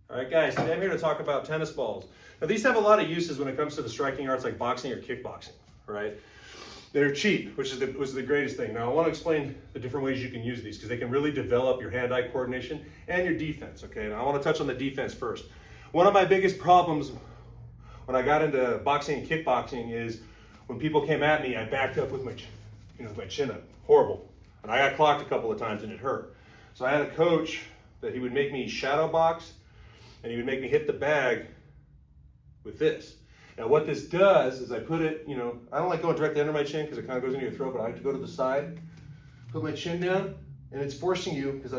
All right, guys, today I'm here to talk about tennis balls. Now, these have a lot of uses when it comes to the striking arts like boxing or kickboxing, right? They're cheap, which is the greatest thing. Now, I want to explain the different ways you can use these because they can really develop your hand-eye coordination and your defense, okay? Now, I want to touch on the defense first. One of my biggest problems when I got into boxing and kickboxing is when people came at me, I backed up with my chin up. Horrible. And I got clocked a couple of times and it hurt. So I had a coach that he would make me shadow box and he would make me hit the bag with this. Now what this does is I put it, I don't like going directly under my chin because it kind of goes into your throat, but I like to go to the side, put my chin down, and it's forcing you, because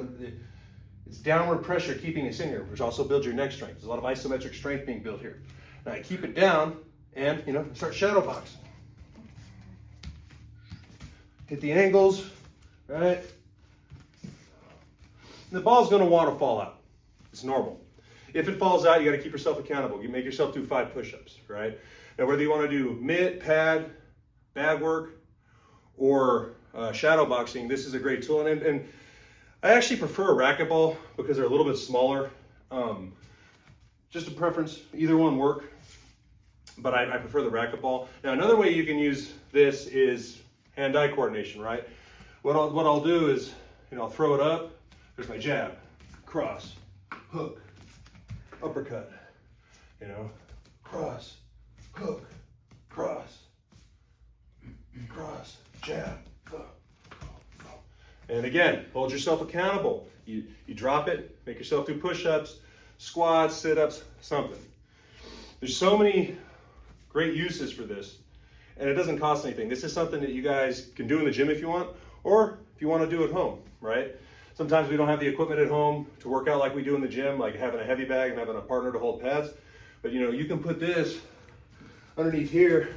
it's downward pressure keeping this in here, which also builds your neck strength. There's a lot of isometric strength being built here. Now I keep it down and, start shadow boxing. Hit the angles, right? The ball's gonna want to fall out. It's normal. If it falls out, you got to keep yourself accountable. You make yourself do 5 push-ups, right? Now, whether you want to do mitt, pad, bag work, or shadow boxing, this is a great tool. And I actually prefer a racquetball because they're a little bit smaller. Just a preference, either one work, but I prefer the racquetball. Now, another way you can use this is hand-eye coordination, right? What I'll do is, I'll throw it up. There's my jab, cross, hook, uppercut, cross, hook, cross, jab, hook. And again, hold yourself accountable. You drop it, make yourself do push-ups, squats, sit-ups, something. There's so many great uses for this, and it doesn't cost anything. This is something that you guys can do in the gym if you want, or if you want to do at home, right? Sometimes we don't have the equipment at home to work out like we do in the gym, like having a heavy bag and having a partner to hold pads. But you can put this underneath here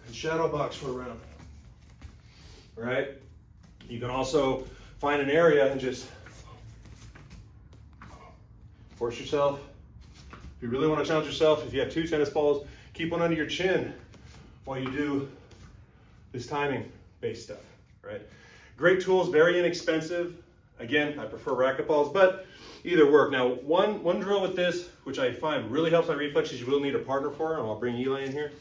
and shadow box for a round, right? You can also find an area and just force yourself. If you really want to challenge yourself, if you have 2 tennis balls, keep one under your chin while you do this timing-based stuff, right? Great tools, very inexpensive. Again, I prefer racquetballs, but either work. Now, one drill with this, which I find really helps my reflexes, you will need a partner for, and I'll bring Eli in here,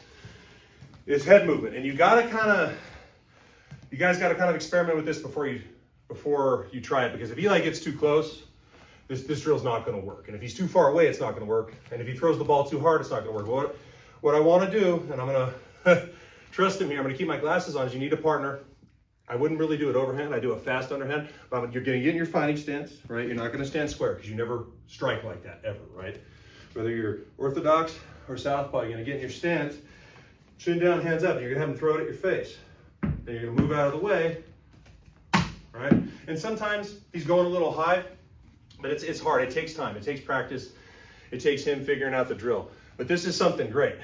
is head movement. And you guys gotta kind of experiment with this before you try it, because if Eli gets too close, this drill's not gonna work. And if he's too far away, it's not gonna work. And if he throws the ball too hard, it's not gonna work. What I wanna do, and I'm gonna trust him here, I'm gonna keep my glasses on, is you need a partner. I wouldn't really do it overhand. I do a fast underhand, but you're gonna get in your fighting stance, right? You're not gonna stand square because you never strike like that, ever, right? Whether you're orthodox or southpaw, you're gonna get in your stance, chin down, hands up, and you're gonna have them throw it at your face. Then you're gonna move out of the way, right? And sometimes he's going a little high, but it's hard, it takes time, it takes practice, it takes him figuring out the drill. But this is something great.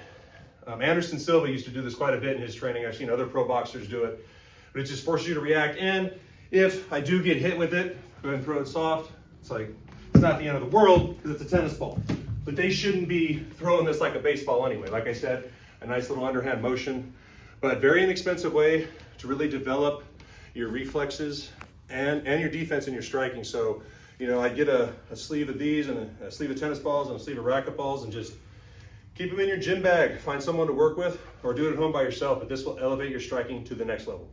Anderson Silva used to do this quite a bit in his training. I've seen other pro boxers do it. But it just forces you to react. And if I do get hit with it, go ahead and throw it soft. It's not the end of the world because it's a tennis ball. But they shouldn't be throwing this like a baseball anyway. Like I said, a nice little underhand motion, but very inexpensive way to really develop your reflexes and your defense and your striking. So, I get a sleeve of these and a sleeve of tennis balls and a sleeve of racquet balls and just keep them in your gym bag. Find someone to work with or do it at home by yourself, but this will elevate your striking to the next level.